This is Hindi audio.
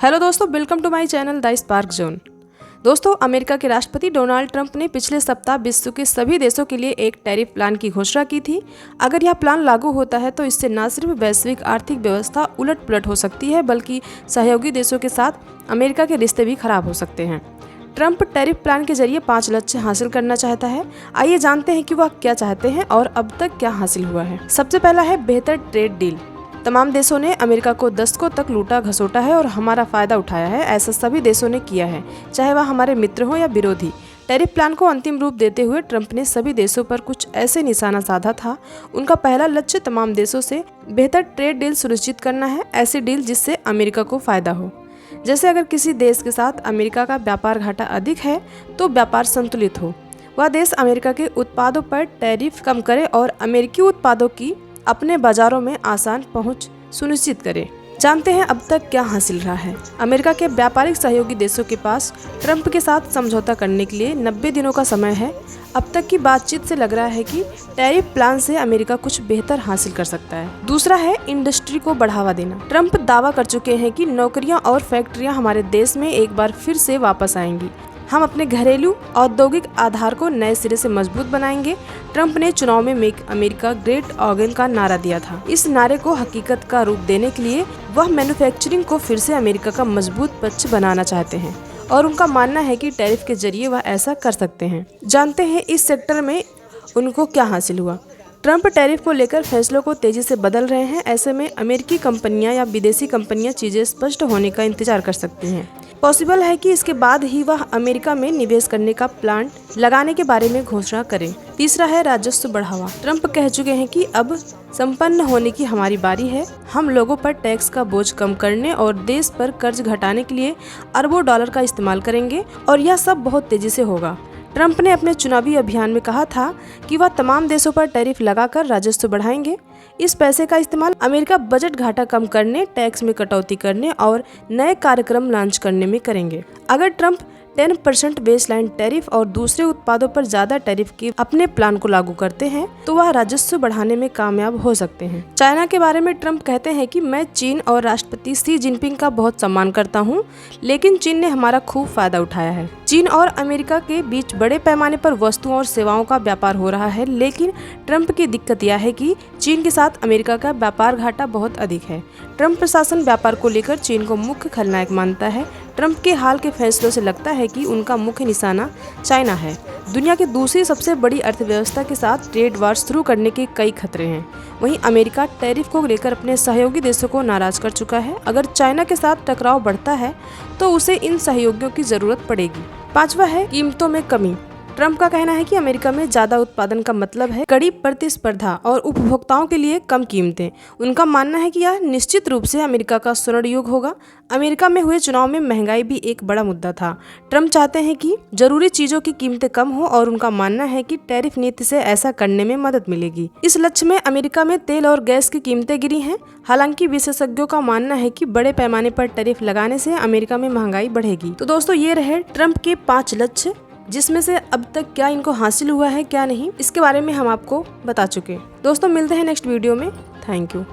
हेलो दोस्तों, welcome to my channel the spark zone. दोस्तों, अमेरिका के राष्ट्रपति डोनाल्ड ट्रंप ने पिछले सप्ताह विश्व के सभी देशों के लिए एक टैरिफ प्लान की घोषणा की थी। अगर यह प्लान लागू होता है तो इससे न सिर्फ वैश्विक आर्थिक व्यवस्था उलट-पुलट हो सकती है, बल्कि सहयोगी देशों के साथ अमेरिका के रिश्ते भी खराब हो सकते हैं। ट्रंप टैरिफ प्लान के जरिए 5 लक्ष्य हासिल करना चाहता है। आइए जानते हैं कि वह क्या चाहते हैं और अब तक क्या हासिल हुआ है। सबसे पहला है बेहतर ट्रेड डील। तमाम देशों ने अमेरिका को दशकों तक लूटा घसोटा है और हमारा फायदा उठाया है। ऐसा सभी देशों ने किया है, चाहे वह हमारे मित्र हो या विरोधी। टैरिफ प्लान को अंतिम रूप देते हुए ट्रंप ने सभी देशों पर कुछ ऐसे निशाना साधा था। उनका पहला लक्ष्य तमाम देशों से बेहतर ट्रेड डील सुनिश्चित करना है, ऐसी डील जिससे अमेरिका को फायदा हो। जैसे अगर किसी देश के साथ अमेरिका का व्यापार घाटा अधिक है तो व्यापार संतुलित हो। वह देश अमेरिका के उत्पादों पर टैरिफ कम करे और अमेरिकी उत्पादों की अपने बाजारों में आसान पहुंच सुनिश्चित करे। जानते हैं अब तक क्या हासिल रहा है। अमेरिका के व्यापारिक सहयोगी देशों के पास ट्रंप के साथ समझौता करने के लिए 90 दिनों का समय है। अब तक की बातचीत से लग रहा है कि टैरिफ प्लान से अमेरिका कुछ बेहतर हासिल कर सकता है। दूसरा है इंडस्ट्री को बढ़ावा देना। ट्रंप दावा कर चुके हैं कि नौकरियां और फैक्ट्रियां हमारे देश में एक बार फिर से वापस आएंगी। हम अपने घरेलू औद्योगिक आधार को नए सिरे से मजबूत बनाएंगे। ट्रंप ने चुनाव में मेक अमेरिका ग्रेट अगेन का नारा दिया था। इस नारे को हकीकत का रूप देने के लिए वह मैन्युफैक्चरिंग को फिर से अमेरिका का मजबूत पक्ष बनाना चाहते हैं और उनका मानना है कि टैरिफ के जरिए वह ऐसा कर सकते हैं। जानते हैं इस सेक्टर में उनको क्या हासिल हुआ। ट्रंप टैरिफ को लेकर फैसलों को तेजी से बदल रहे हैं। ऐसे में अमेरिकी कंपनियां या विदेशी कंपनियां चीजें स्पष्ट होने का इंतजार कर सकती हैं। पॉसिबल है कि इसके बाद ही वह अमेरिका में निवेश करने का प्लान लगाने के बारे में घोषणा करें। तीसरा है राजस्व बढ़ावा। ट्रंप कह चुके हैं कि अब संपन्न होने की हमारी बारी है। हम लोगों पर टैक्स का बोझ कम करने और देश पर कर्ज घटाने के लिए अरबों डॉलर का इस्तेमाल करेंगे और यह सब बहुत तेजी से होगा। ट्रंप ने अपने चुनावी अभियान में कहा था कि वह तमाम देशों पर टैरिफ लगाकर राजस्व बढ़ाएंगे। इस पैसे का इस्तेमाल अमेरिका बजट घाटा कम करने, टैक्स में कटौती करने और नए कार्यक्रम लॉन्च करने में करेंगे। अगर ट्रंप 10% बेसलाइन टैरिफ और दूसरे उत्पादों पर ज्यादा टैरिफ के अपने प्लान को लागू करते हैं तो वह राजस्व बढ़ाने में कामयाब हो सकते हैं। चाइना के बारे में ट्रंप कहते हैं कि मैं चीन और राष्ट्रपति शी जिनपिंग का बहुत सम्मान करता हूं, लेकिन चीन ने हमारा खूब फायदा उठाया है। चीन और अमेरिका के बीच बड़े पैमाने पर वस्तुओं और सेवाओं का व्यापार हो रहा है, लेकिन ट्रंप की दिक्कत यह है कि चीन के साथ अमेरिका का व्यापार घाटा बहुत अधिक है। ट्रंप प्रशासन व्यापार को लेकर चीन को मुख्य खलनायक मानता है। ट्रंप के हाल के फैसलों से लगता है कि उनका मुख्य निशाना चाइना है। दुनिया की दूसरी सबसे बड़ी अर्थव्यवस्था के साथ ट्रेड वार शुरू करने के कई खतरे हैं। वहीं अमेरिका टैरिफ को लेकर अपने सहयोगी देशों को नाराज कर चुका है। अगर चाइना के साथ टकराव बढ़ता है तो उसे इन सहयोगियों की जरूरत पड़ेगी। पांचवा है कीमतों में कमी। ट्रंप का कहना है कि अमेरिका में ज्यादा उत्पादन का मतलब है कड़ी प्रतिस्पर्धा और उपभोक्ताओं के लिए कम कीमतें। उनका मानना है कि यह निश्चित रूप से अमेरिका का स्वर्ण युग होगा। अमेरिका में हुए चुनाव में महंगाई भी एक बड़ा मुद्दा था। ट्रंप चाहते हैं कि जरूरी चीजों की कीमतें कम हो और उनका मानना है कि टैरिफ नीति से ऐसा करने में मदद मिलेगी। इस लक्ष्य में अमेरिका में तेल और गैस की कीमतें गिरी हैं। हालांकि विशेषज्ञों का मानना है कि बड़े पैमाने पर टैरिफ लगाने से अमेरिका में महंगाई बढ़ेगी। तो दोस्तों, ये रहे ट्रंप के 5 लक्ष्य, जिसमें से अब तक क्या इनको हासिल हुआ है क्या नहीं, इसके बारे में हम आपको बता चुके हैं। दोस्तों, मिलते हैं नेक्स्ट वीडियो में। Thank you.